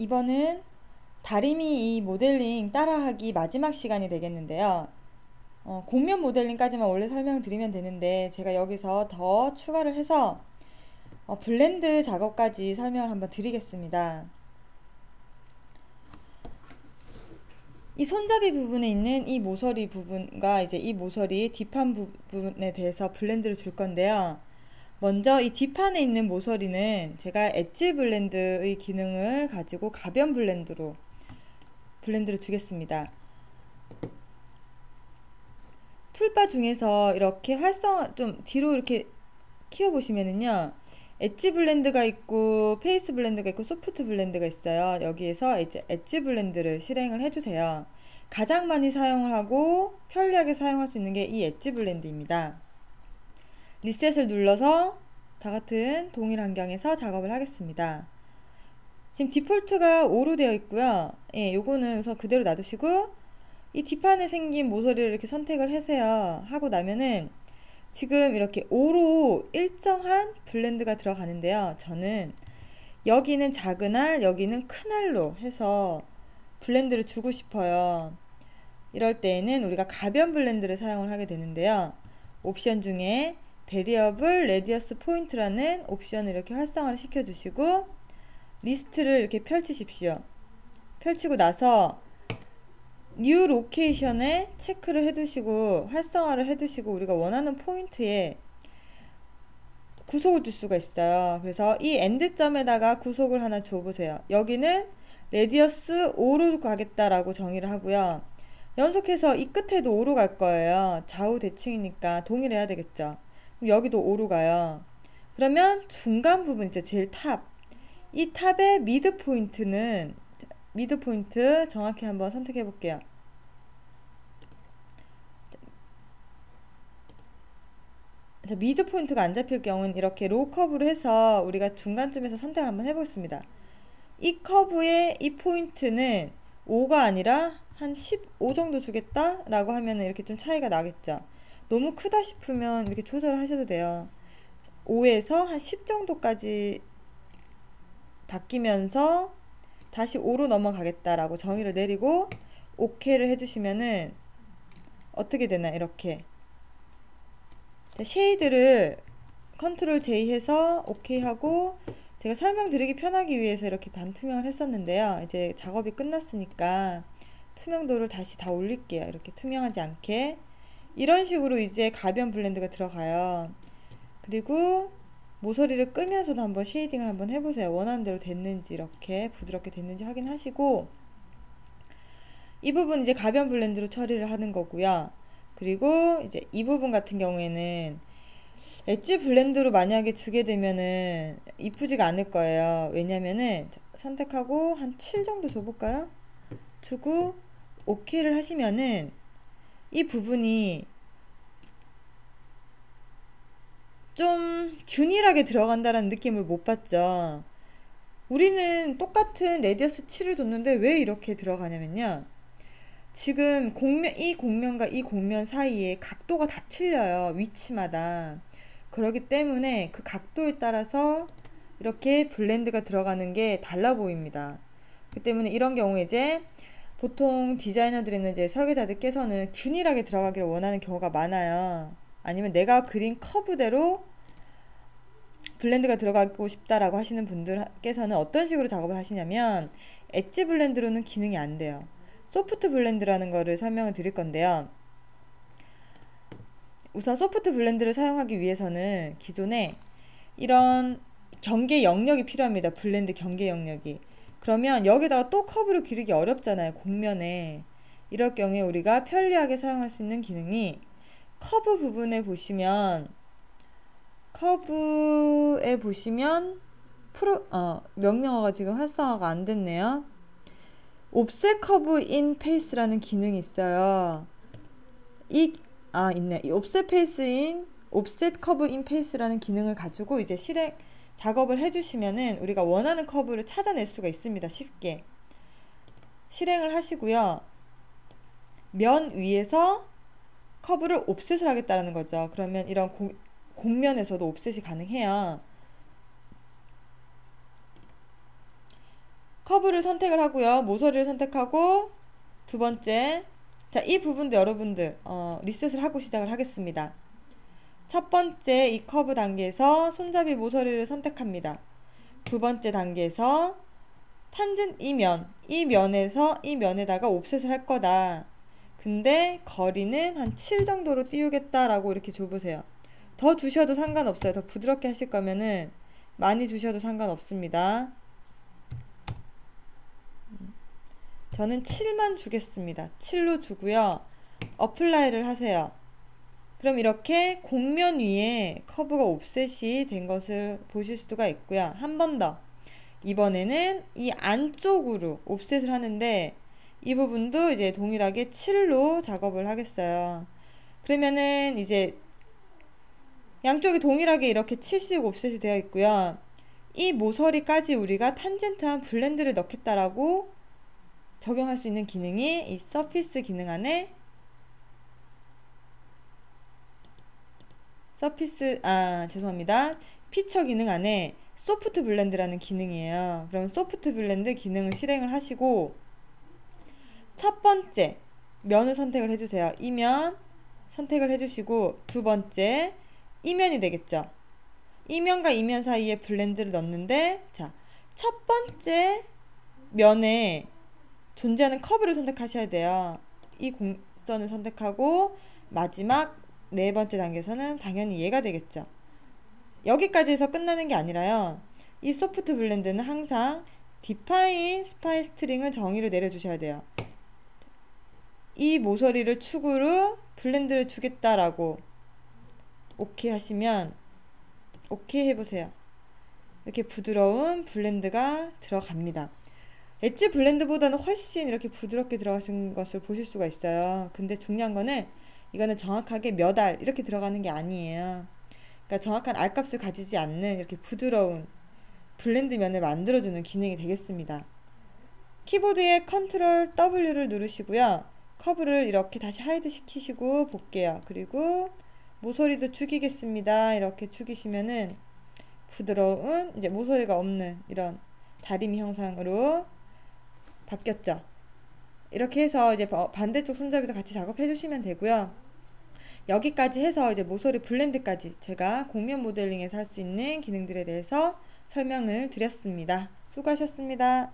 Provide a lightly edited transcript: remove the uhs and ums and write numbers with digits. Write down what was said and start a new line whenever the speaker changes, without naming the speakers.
이번은 다리미 이 모델링 따라하기 마지막 시간이 되겠는데요. 곡면 모델링까지만 원래 설명드리면 되는데 제가 여기서 더 추가를 해서 블렌드 작업까지 설명을 한번 드리겠습니다. 이 손잡이 부분에 있는 이 모서리 부분과 이제 이 모서리 뒷판 부분에 대해서 블렌드를 줄 건데요. 먼저 이 뒷판에 있는 모서리는 제가 엣지 블렌드의 기능을 가지고 가변 블렌드를 주겠습니다. 툴바 중에서 이렇게 좀 뒤로 이렇게 키워보시면은요, 엣지 블렌드가 있고 페이스 블렌드가 있고 소프트 블렌드가 있어요. 여기에서 이제 엣지 블렌드를 실행을 해주세요. 가장 많이 사용을 하고 편리하게 사용할 수 있는 게 이 엣지 블렌드입니다. 리셋을 눌러서 다 같은 동일 환경에서 작업을 하겠습니다. 지금 디폴트가 5로 되어 있고요. 예, 요거는 우선 그대로 놔두시고 이 뒷판에 생긴 모서리를 이렇게 선택을 하세요. 하고 나면은 지금 이렇게 5로 일정한 블렌드가 들어가는데요. 저는 여기는 작은 알, 여기는 큰 알로 해서 블렌드를 주고 싶어요. 이럴 때에는 우리가 가변 블렌드를 사용을 하게 되는데요. 옵션 중에 베리어블 레디어스 포인트라는 옵션을 이렇게 활성화를 시켜주시고 리스트를 이렇게 펼치십시오. 펼치고 나서 뉴 로케이션에 체크를 해두시고 활성화를 해두시고 우리가 원하는 포인트에 구속을 줄 수가 있어요. 그래서 이 엔드점에다가 구속을 하나 줘보세요. 여기는 레디어스 5로 가겠다라고 정의를 하고요. 연속해서 이 끝에도 5로 갈 거예요. 좌우 대칭이니까 동일해야 되겠죠. 그럼 여기도 5로 가요. 그러면 중간 부분 있죠. 제일 탑. 이 탑의 미드 포인트 정확히 한번 선택해 볼게요. 자, 미드 포인트가 안 잡힐 경우는 이렇게 로우 커브로 해서 우리가 중간쯤에서 선택을 한번 해보겠습니다. 이 커브의 이 포인트는 5가 아니라 한 15 정도 주겠다 라고 하면 이렇게 좀 차이가 나겠죠. 너무 크다 싶으면 이렇게 조절을 하셔도 돼요. 5에서 한 10 정도까지 바뀌면서 다시 5로 넘어가겠다라고 정의를 내리고 OK를 해주시면은 어떻게 되나 이렇게 쉐이드를 컨트롤 J 해서 OK 하고 제가 설명드리기 편하기 위해서 이렇게 반투명을 했었는데요. 이제 작업이 끝났으니까 투명도를 다시 다 올릴게요. 이렇게 투명하지 않게 이런 식으로 이제 가변 블렌드가 들어가요. 그리고 모서리를 끄면서도 한번 쉐이딩을 한번 해보세요. 원하는 대로 됐는지 이렇게 부드럽게 됐는지 확인하시고 이 부분 이제 가변 블렌드로 처리를 하는 거고요. 그리고 이제 이 부분 같은 경우에는 엣지 블렌드로 만약에 주게 되면은 이쁘지가 않을 거예요. 왜냐면은 선택하고 한 7 정도 줘볼까요? 주고 OK를 하시면은 이 부분이 좀 균일하게 들어간다는 느낌을 못 받죠. 우리는 똑같은 레디어스 7을 뒀는데 왜 이렇게 들어가냐면요. 지금 이 곡면과 이 곡면 사이에 각도가 다 틀려요. 위치마다. 그렇기 때문에 그 각도에 따라서 이렇게 블렌드가 들어가는 게 달라 보입니다. 그 때문에 이런 경우에 이제 보통 디자이너들이나 이제 설계자들께서는 균일하게 들어가기를 원하는 경우가 많아요. 아니면 내가 그린 커브대로 블렌드가 들어가고 싶다라고 하시는 분들께서는 어떤 식으로 작업을 하시냐면 엣지 블렌드로는 기능이 안 돼요. 소프트 블렌드라는 거를 설명을 드릴 건데요. 우선 소프트 블렌드를 사용하기 위해서는 기존에 이런 경계 영역이 필요합니다. 블렌드 경계 영역이. 그러면 여기다가 또 커브를 기르기 어렵잖아요. 곡면에. 이럴 경우에 우리가 편리하게 사용할 수 있는 기능이 커브 부분에 보시면 커브에 보시면 명령어가 지금 활성화가 안 됐네요. 옵셋 커브 인 페이스라는 기능이 있어요. 있네. 이 옵셋 커브 인 페이스라는 기능을 가지고 이제 작업을 해주시면은 우리가 원하는 커브를 찾아낼 수가 있습니다. 쉽게. 실행을 하시고요. 면 위에서 커브를 옵셋을 하겠다는 거죠. 그러면 이런 곡면에서도 옵셋이 가능해요. 커브를 선택을 하고요. 모서리를 선택하고 두 번째, 자, 이 부분도 여러분들 리셋을 하고 시작을 하겠습니다. 첫 번째 이 커브 단계에서 손잡이 모서리를 선택합니다. 두 번째 단계에서 탄젠 이 면에서 이 면에다가 옵셋을 할 거다. 근데 거리는 한 7 정도로 띄우겠다라고 이렇게 줘보세요. 더 주셔도 상관없어요. 더 부드럽게 하실 거면은 많이 주셔도 상관없습니다. 저는 7만 주겠습니다. 7로 주고요. 어플라이를 하세요. 그럼 이렇게 곡면 위에 커브가 옵셋이 된 것을 보실 수가 있고요. 한 번 더. 이번에는 이 안쪽으로 옵셋을 하는데 이 부분도 이제 동일하게 7로 작업을 하겠어요. 그러면은 이제 양쪽이 동일하게 이렇게 7씩 옵셋이 되어 있고요. 이 모서리까지 우리가 탄젠트한 블렌드를 넣겠다라고 적용할 수 있는 기능이 이 서피스 기능 안에 죄송합니다. 피처 기능 안에 소프트 블렌드라는 기능이에요. 그럼 소프트 블렌드 기능을 실행을 하시고 첫 번째 면을 선택을 해주세요. 이면 선택을 해주시고 두 번째 이면이 되겠죠. 이면과 이면 사이에 블렌드를 넣는데 자, 첫 번째 면에 존재하는 커브를 선택하셔야 돼요. 이 곡선을 선택하고 마지막 네 번째 단계에서는 당연히 얘가 되겠죠. 여기까지 해서 끝나는 게 아니라요. 이 소프트 블렌드는 항상 디파인 스파인 스트링을 정의를 내려주셔야 돼요. 이 모서리를 축으로 블렌드를 주겠다라고 오케이 하시면 오케이 해보세요. 이렇게 부드러운 블렌드가 들어갑니다. 엣지 블렌드보다는 훨씬 이렇게 부드럽게 들어가는 것을 보실 수가 있어요. 근데 중요한 거는 이거는 정확하게 몇 알 이렇게 들어가는 게 아니에요. 그러니까 정확한 알값을 가지지 않는 이렇게 부드러운 블렌드 면을 만들어주는 기능이 되겠습니다. 키보드에 컨트롤 W를 누르시고요. 커브를 이렇게 다시 하이드 시키시고 볼게요. 그리고 모서리도 죽이겠습니다. 이렇게 죽이시면은 부드러운 이제 모서리가 없는 이런 다리미 형상으로 바뀌었죠. 이렇게 해서 이제 반대쪽 손잡이도 같이 작업해 주시면 되고요. 여기까지 해서 이제 모서리 블렌드까지 제가 곡면 모델링에서 할 수 있는 기능들에 대해서 설명을 드렸습니다. 수고하셨습니다.